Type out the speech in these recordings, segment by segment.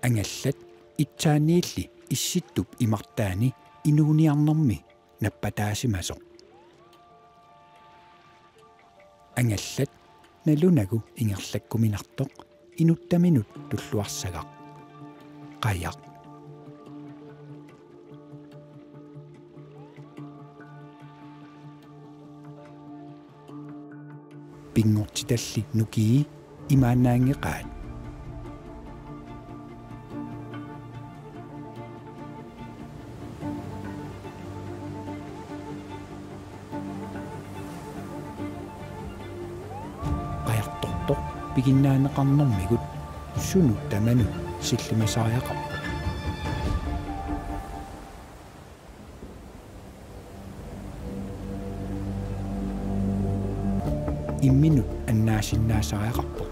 ангаллат итсааниилли исситтуп имартаани инуuniarnermi наппатаасимасо ангаллат налунагу ингерлаккуминартоq инуттаминут туллуарсагақ қаяқ пингортиталли нукии имаанаангеқаат qajartortoq piginnaaneqarnermigut sunu tamanu sillimasariaqaq имминут аннаасиннаасариақарпо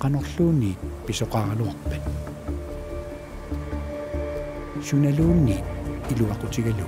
qanorluunniit pisoqaaraluarpat sunaluunniit iluaqutigalu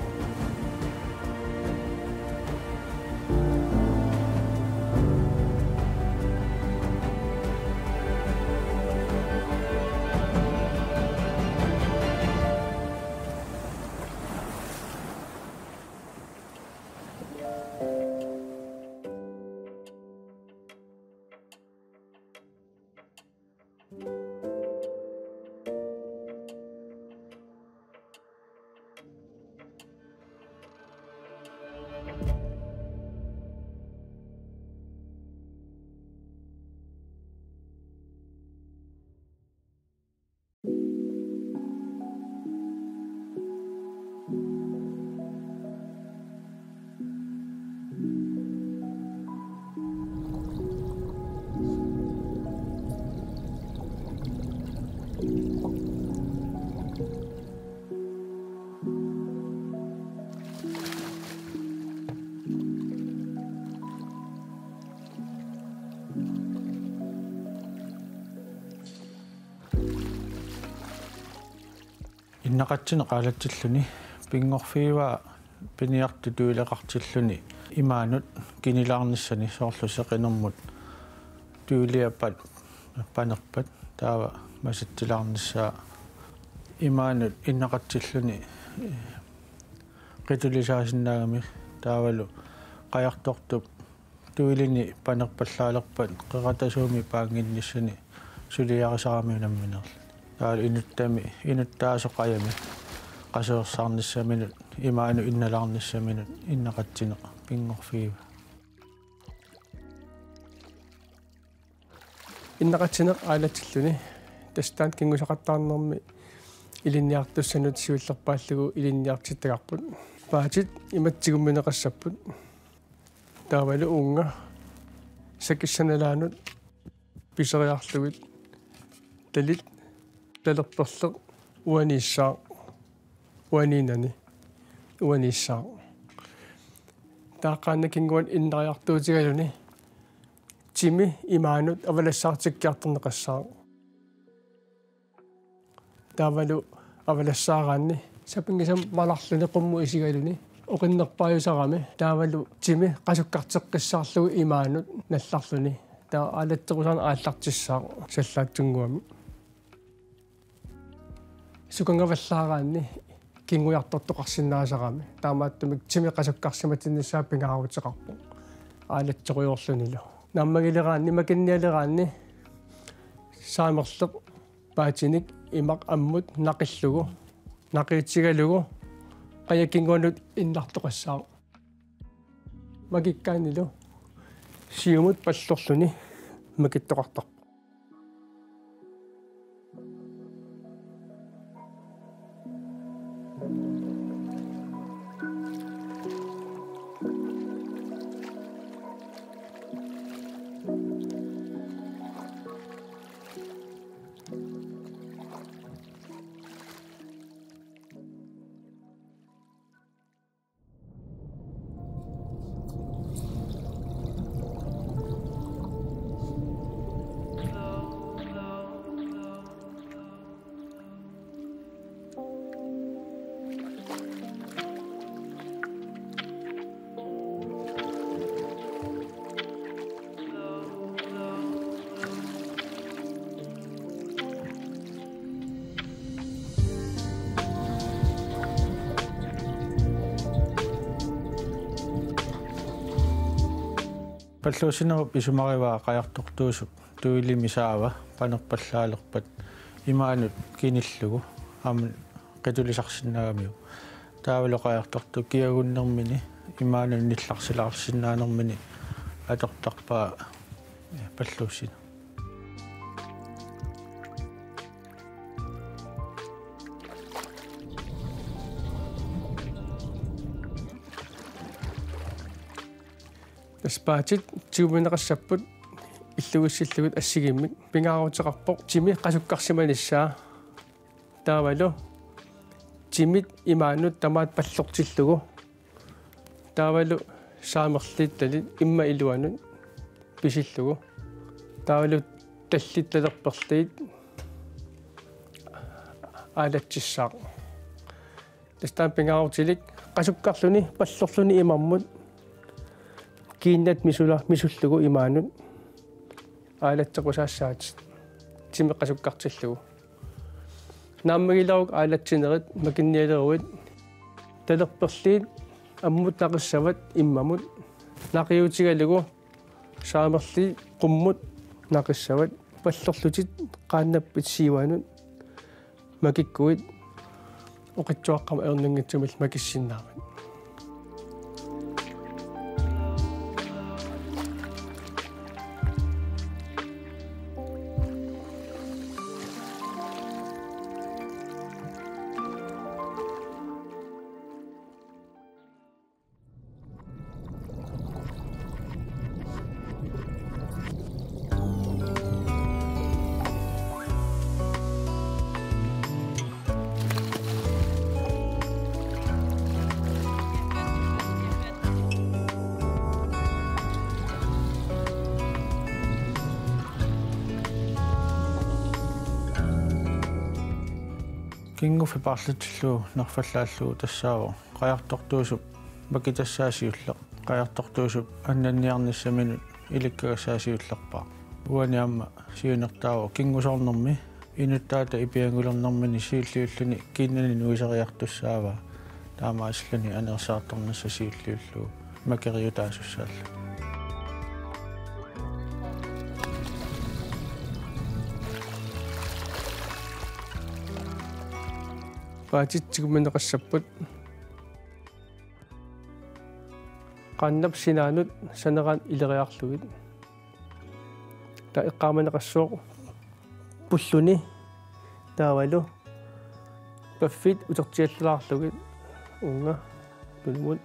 иннақатсина qaalatsilluni pingorfiiva piniartu tuileqartilluni imaanut kinilаарnissani soorlu seqinermut tuiliappat panerpat taava masattilaarnissaa imaanut innaqatsilluni qitulisaasinnaagami taavalu qajartortup tuilini panerpallaalerpat qeqatasuumi paanginnissani suliarisaramiunamminerlu taal inuttami inuttaasoqajami qaseersaarnissaminut imaanu innalaarnissaminut innaqatsineq pingorfiiva innaqatsineq aalatilluni tastaan kingusaqattaarnermi ilinniartussanut siullerpaallugu ilinniartittagarput paatit imatsigummineqassapпут taavalu uunga sakissanalaanut piseriarlugit talit talerperleq uaniissaa uaniinani uaniissaa taaqaannakinguan innariartuutigaluni timi imaanut avalassaartikkiarterneqassaa taavalu avalassaaraanni sapingisam malarluni qummu isigaluni oqinnerpaajusarami taavalu timi qasukkarteqqissaarlugu imaanut nallarluni taa aalattequsarna aallartissaa sallaattunguami sukangavallaaraanni kingujartortoqarsinnaasarami taamaattumik timi qasukkarsimatinnissaa pingaarutеqarpu aalattequjorlunilu nammagileraanni makinnialeraanni saamerleq paatinik imaq ammut naqillugu naqiitsigalugu qayakinguanut innartoqassaa magikkaanilu siumut pallorluni makittoqartarpu Palluusinerup isumarivaa qajartortuusup tuilimi saava panerpallaalerpat imaanut kinillugu aamun qitulisarsinnagamiu taavalo qajartortu kiagunnermini imaanun nillarsilaarsinnaanermini atortarpaa palluusina таспаатит тиуминеқассаппут иллугиссиллугут ассигиммик пингаарутеқарпоқ тими қасуккарсиманиссаа таавалу тимит имаанут тамаат паллортиллугу таавалу саамерлиитталит имма илуанут писиллугу таавалу таллитталерперлиит аалатсиссаа тастаан пингаарутилик қасуккарлуни паллорлуни имаммут киннат мисуллугу имаанут аалатсеқусаассаат тимеққасуккартиллугу нааммагиларук аалатсинерит макинниалеруит талерперлиит аммут нақиссават иммамут нақиутигалугу саамерли қуммут нақиссават паллорлутит qaannapпит сиванут макиккуит оқитсуаққама ернингитсумил макиссиннаамат кингуфи парлутиллуу нерфаллааллуу тассаавоо qajartortuusup makitassаасиуллеq qajartortuusup аннанниарниссаминут иликкагассаасиуллерпаа уаниамма сиунертаавоо кингусоорнэрми инуттаата ипиангулернэрмини сиуллиуллуни киннани нуисериартуссаава таамааслани анерсаарторнасса сиуллиуллуу макериутаасуссаалла паатитсигуминеқассаппут qaannap sinaanut saneraan ileriarlugit ta iqqaamanеқассууq pulluni taavalu paffit utertiallulaarlugit unga tulmut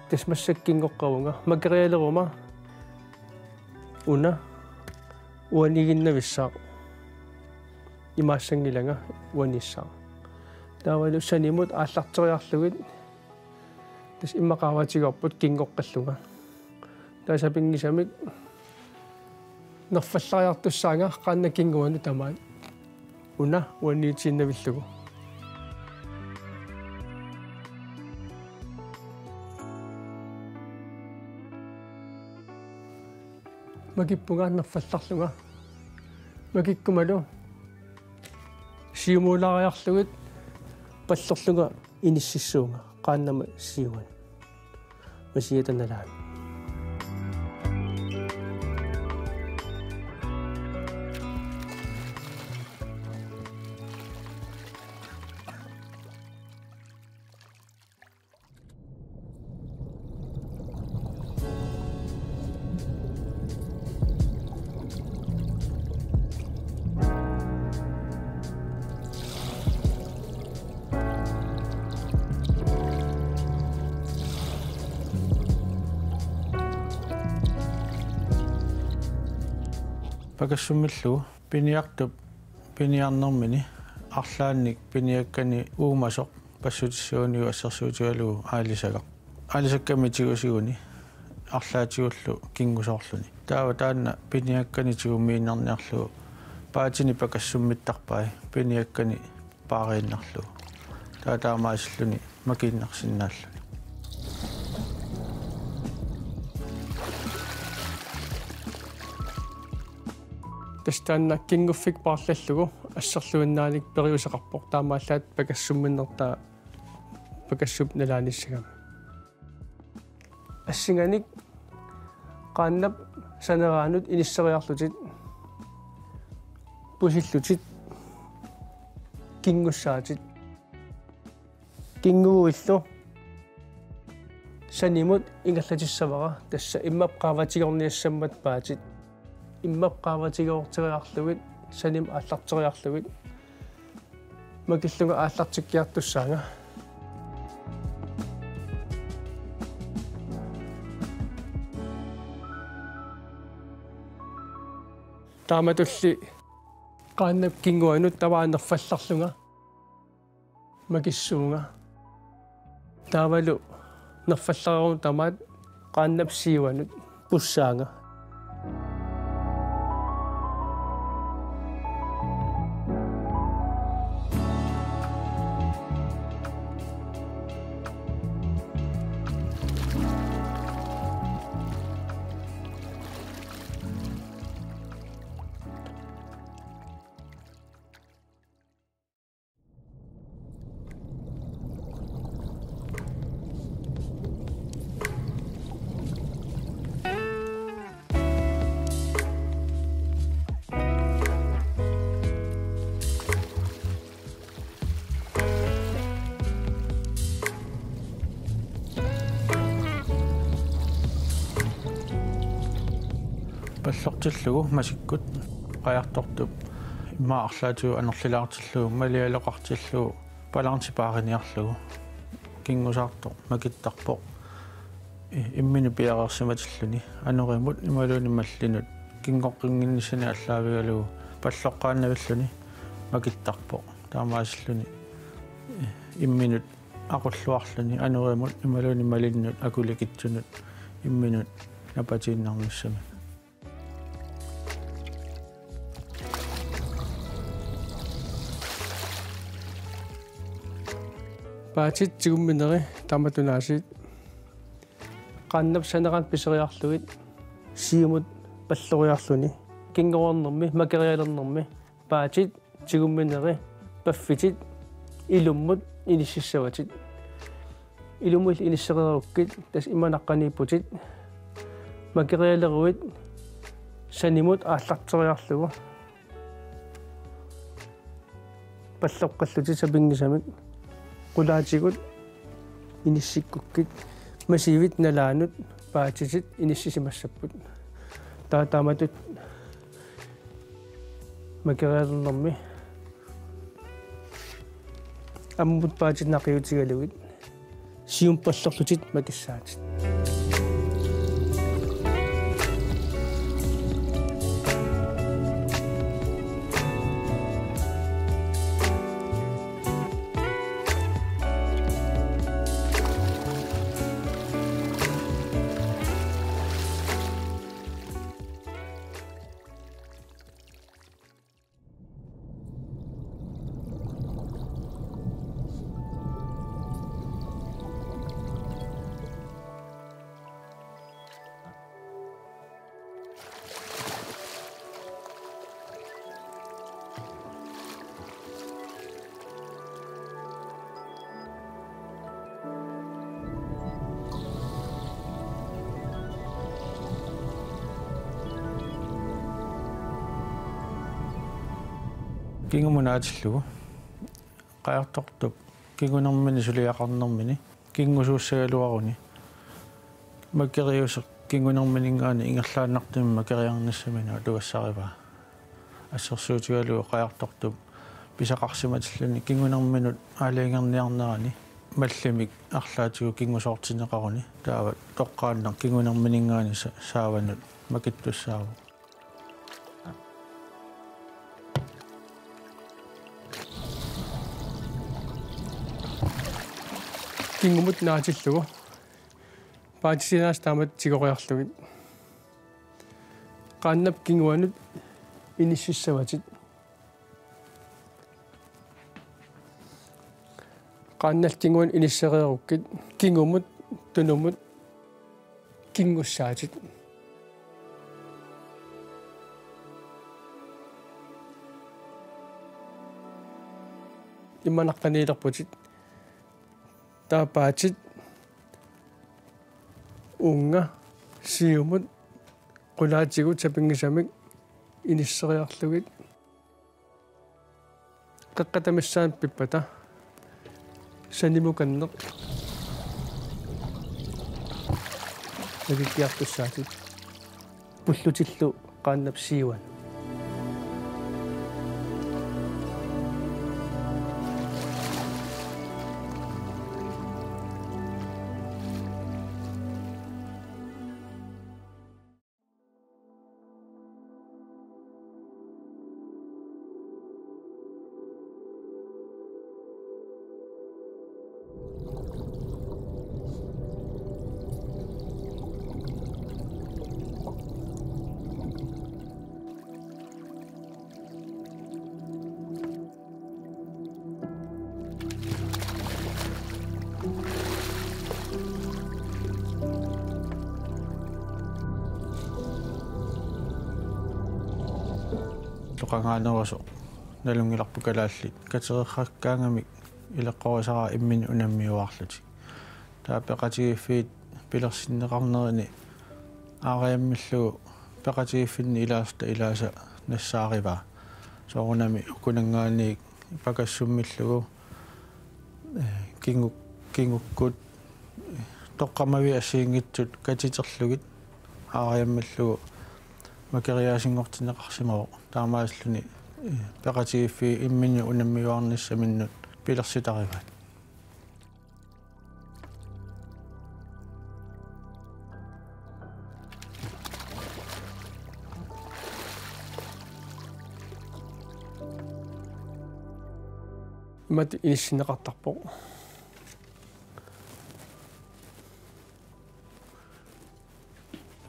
тасмассаккингоққавунга макериалерума уна уаниginнависсаа имаассангилага уаниссаа таавалу санимут ааллартериарлугит тас иммақааватигорпут кингоққаллуга таасапингисамик нерфаллариартуссаанга qaanna кингуану тамаат уна уаниитсиннавиллугу макиппунга нерфалларлуга макиккумалу сиумуулаариарлугит паллерлуга иниссиссуунга qaannama сиуан масиятаналаан пакассуммиллу пиниартуп пиниарнэрмини арлаанник пиниаккани уумасоқ пассутиссууниу ассерсуутигалуу аалисакками тигусигуни арлаатигуллу кингусоорлуни таава таанна пиниаккани тигуммииннарниарлу паатини пакассуммиттарпай пиниаккани паарииннарлу таатаамаасиллуни макииннарсиннааллу тастанна кингуффик паарлаллугу ассерлуиннааник периусеқарпоқ таамааллаат пакассумминнэртаа пакассуп налааниссагама ассинганик qaannap санераанут иниссериарлутит пусиллутит кингуссаатит кингууиллу санимут ингаллатиссавара тасса иммапqaаватигорниассаммат паатит иммапqaаватигоортериарлугит саним ааллартериарлугит макиллунга ааллартиккиартуссаага тааматулли qaannap кингуанут таваанерфалларлунга макиссуунга таавалу нерфалларерун тамаат qaannap сиуанут пуссаанга паллортиллугу масиккут qajartortup имаарлаатуу анерлилаартиллугу малиалоқартиллугу палаарнтипаариниарлугу кингусаарто макиттарпоқ иммину пиареерсиматиллуни анеримут ималууни маллинут кингоққингиннисани аллаавигалугу паллоққааннавиллуни макиттарпоқ таамаасиллуни имминут ақуллуарлуни анеримут ималууни малиннут акуликитсунут имминут напатииннарниссами паатит тигумминери таматунаасит qaannap санеран писериарлугит сиумут паллориарлуни кингоорнэрми макериалернэрми паатит тигумминери паффитит илуммут иниссиссаватит илуммул иниссериеруккит тас иманаққанииппутит макериалеруит санимут ааллартериарлугу паллоққаллутит сапингисамик qulaatигут иниссиккуккит масивит налаанут паатисит иниссисимассаппут таатааматут макериалернэрми аммут паатит нақиутигалугит сиум паллерлутит макиссаатит кингумунаатиллугу qajartortup кингунэрмини сулиақарнэрмини кингусууссагалуаруни маккериусеқ кингунэрминингаани ингерлааннартими макериарниссамина алугассариваа ассерсуутигалугу qajartortup писақарсиматиллуни кингунэрминут аалиангерниарнерани маллимик арлаатигу кингусоортинеқаруни таава тоққааннар кингунэрминингаани сааванут макиттуссааву кингумут наатиллугу паатисинаас таамат тигориарлугит qaannap кингуанут иниссиссаватит qaannal кингуан иниссериеруккит кингумут тунумут кингуссаатит имманаққанилерпутит таапаатит унга сиумут qulaatигут сапингисамик иниссериарлугит қаққатамиссаан пиппата санимуканнеқ нагикиартуссаатит пуллутиллу qaannap siiwan Toqangaanerasu nalungilarpukalaallit kateriqqakkaangamik ileqqorusara immin unammiuarluti taapeqatigiffiit pilersinneqarnerini aariammillugu peqatigiffinni ilaasta ilaasa nassaarivaa soorunami ukunangaaniik pakassummillugu kingukkut toqqamavi assiingitsut katiterlugit aariammillugu makeriaasingortineqarsimaru taamaasluni peqatigiffi imminni unammiuarnissaminut pilersitarivat имат иниссинеқартарпо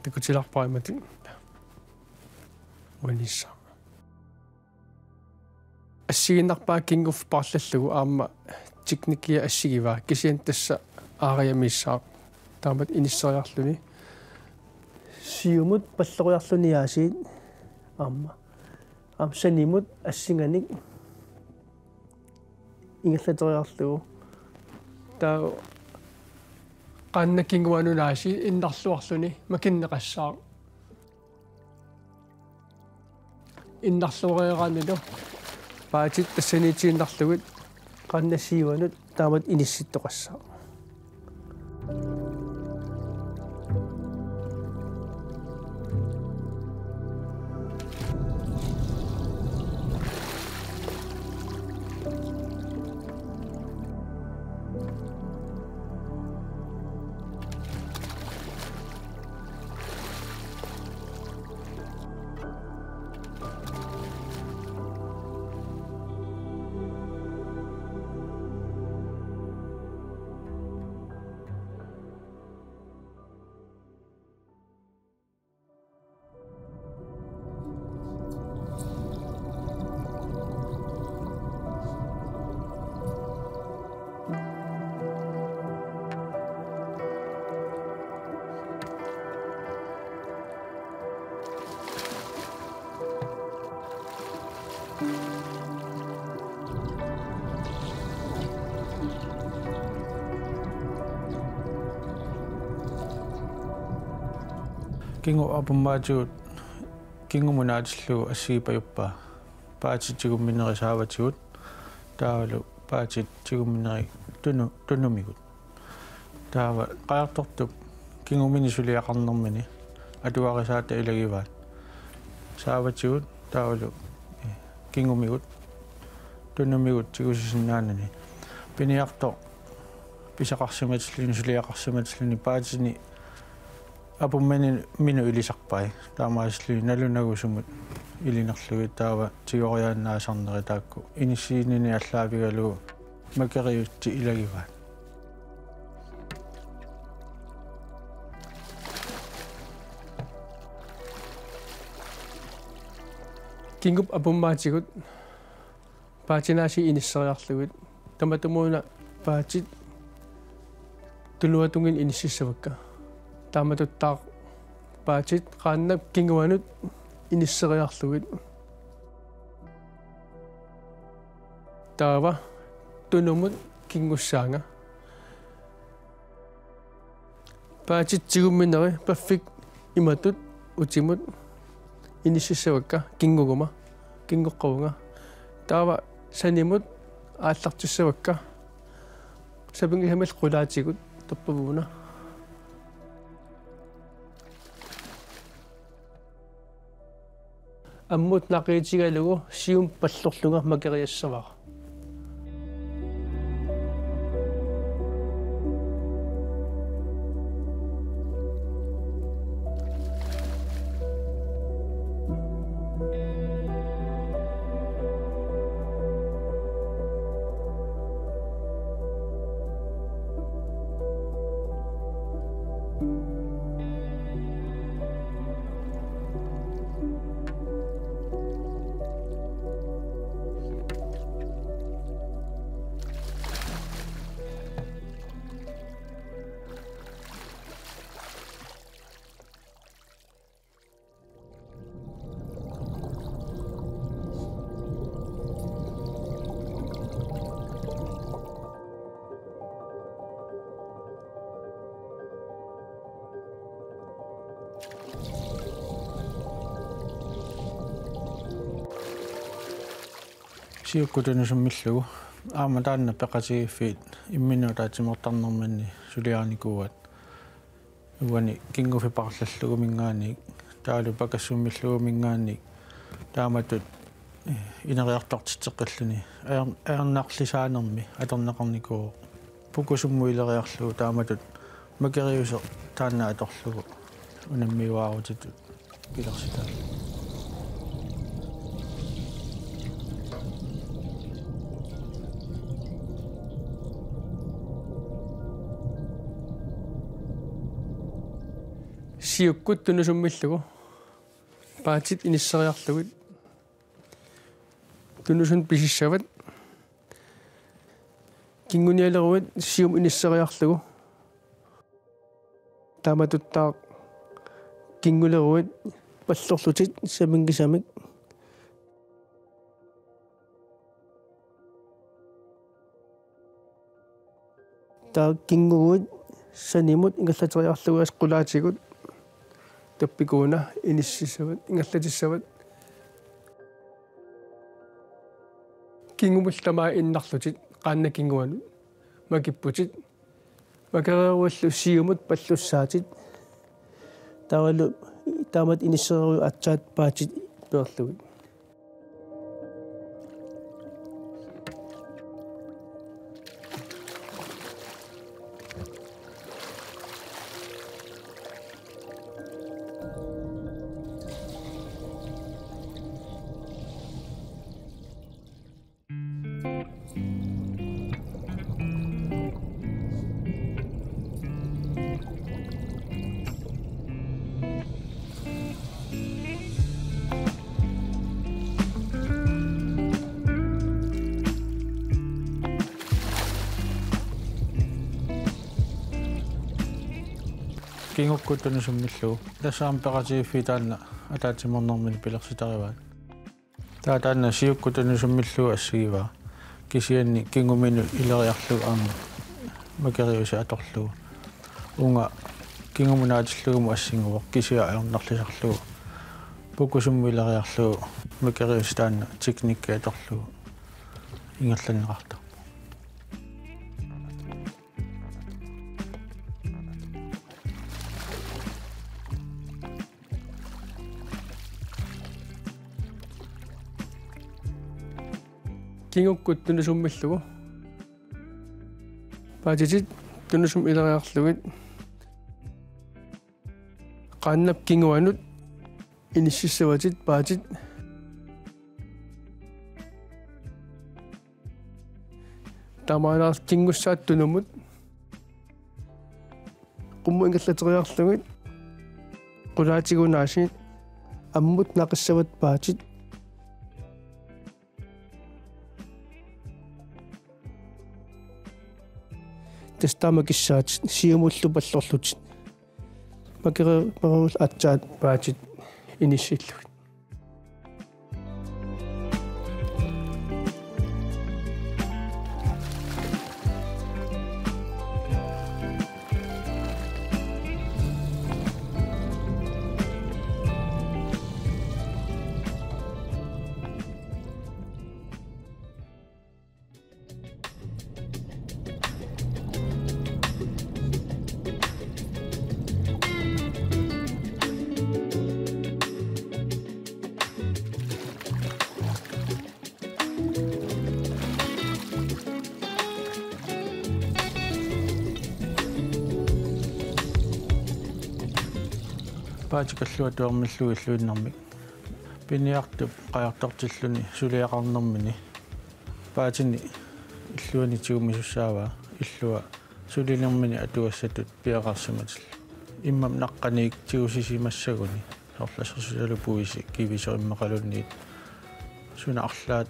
такутиларпаимати уанисса ассигиннарпаа кингуф парлаллугу аама техникия ассигиваа кисиан тасса аариамиссаа таамат иниссериарлуни сиумут паллеруйарлуниаасиит аама амсанимут ассинганик ингерлатериарлугу таа qaannakkinguanunaasi innarluarluni makinneqassаа innarluureeraanilu paatit tassaniitiinnarlugit qaannassiiwanut taamat inissittoqassaa kingu apummaatigut kingumunaatisluu assiipajuppa paatitsigummineri saavatigut taavalu paatitsigummineri tunumigut taava qaartortup kingumini atuarisaata ilagivaat saavatigut taavalu kingumigut tunumigut tigusisinnaanani piniarto pisaqarsimatilluni suliaqarsimatilluni paatini apummani minu ilisarpai taamaaslui nalunagusumut ilinerlugi taava tigoriaannaasarneri taakku inissiinini allaavigalu makeriutti ilagivaat kingup apummaatigut paatinaasi inisseriarlugut tamatumuuna paatit tuluatungin inississavakka taamatuttaa paatit qaannap kinguanut inisseriarlugit taava tunumut kingussaanga paacit sigummineri paffik imatut utimut inississavakka kinguguma kingoqqavunga taava sanimut aallartussavakka sapingisamal qulaatigut torpavuna ammut naqiitigalugu sium pallorlunga makeriassavara siukkutunusumillugu aama taanna peqatigiffiit imminuutaatimertarnermanni suliaarnikuuat uani kingufiparlallugu mingaaniik taalu pakassummillugu mingaaniik taamatut ineriartortitseqqalluni aernarlisaanermi atornaqarnikuuq pukusummuileriarlugu taamatut makeriuseq taanna atorlugu unammiuaarutitut pilersitaa siukkut tunusummillagu paatit inisseriarlugit tunusun pisissavat kingunialeruit sium inisseriarlugu taamatuttaa kinguleruit pallorlutit samingisamik taa kinguruit sanimut ingallateriarluguas qulaatigut tappikuuna inissisavat ingallatissavat kingumultamaa innarlutit qaanna kinguanut makipputit makereruallu siumut pallussaatit taavallu taamat inissereru atsaat paatit peerlugit kingukkuttunusumillugu tassaam peqatigiffi taanna ataatimernermini pilersitarivaat taataanna siukkuttunusumillugu assigivaa kisianni kinguminu ileriarlugu aama makeriusi atorlugu unga kingumunaatilugumu assinguvoq kisia aornarlisarlugu pukusummu ileriarlugu makeriusi taanna tiknikki atorlugu ingerlanneqarta kingukkut tunusummillagu paatit tunusum ileriarlugit qaannap kinguanut inississavatit paatit tamaanaar kingussaat tunumut qummu ingallateriarlugit qulaatigunaasiit ammut naqissavat paatit testamakissaat siumullu pallorlutit makereruul atsaat paatit inissillugit паатикаллуа туармиллуи иллуиннэрмик пиниартуп qajartortilluni suliaqarnermini paatini illuani tiumisussaawa illua sulinermini atuassatut piaqarsimatil immam naqqaniik tiusisimassaguni orlasersusalupuisi kivisorimmeqalunniit suna arlaat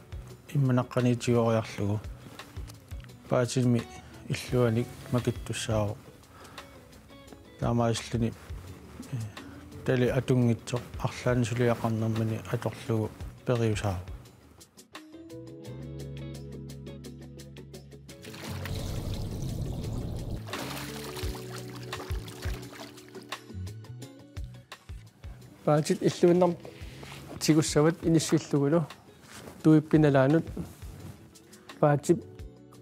immanaqaniitioriarlugu paatimi illuanik makittussaaro taamaalluni tali atungitsoq arlaani suliaqarnermini atorlugu periusaaro paajit illuinnar tigussavit inissillugulu tuippinalaanut paajip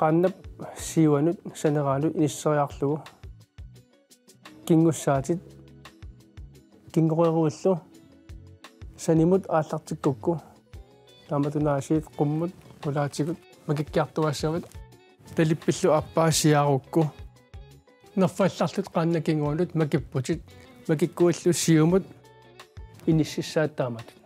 qaannap siiwanut saneraalu inisseriarlugu kingussaatit kingoreruillu sanimut aallartikkukku taamatunaasiit qummut ulaatigut makikkiartuassavit talippillu appaasiarukku nerfallarlut qaanna kinguanut makipputit makikkuillu siumut inississaattaamat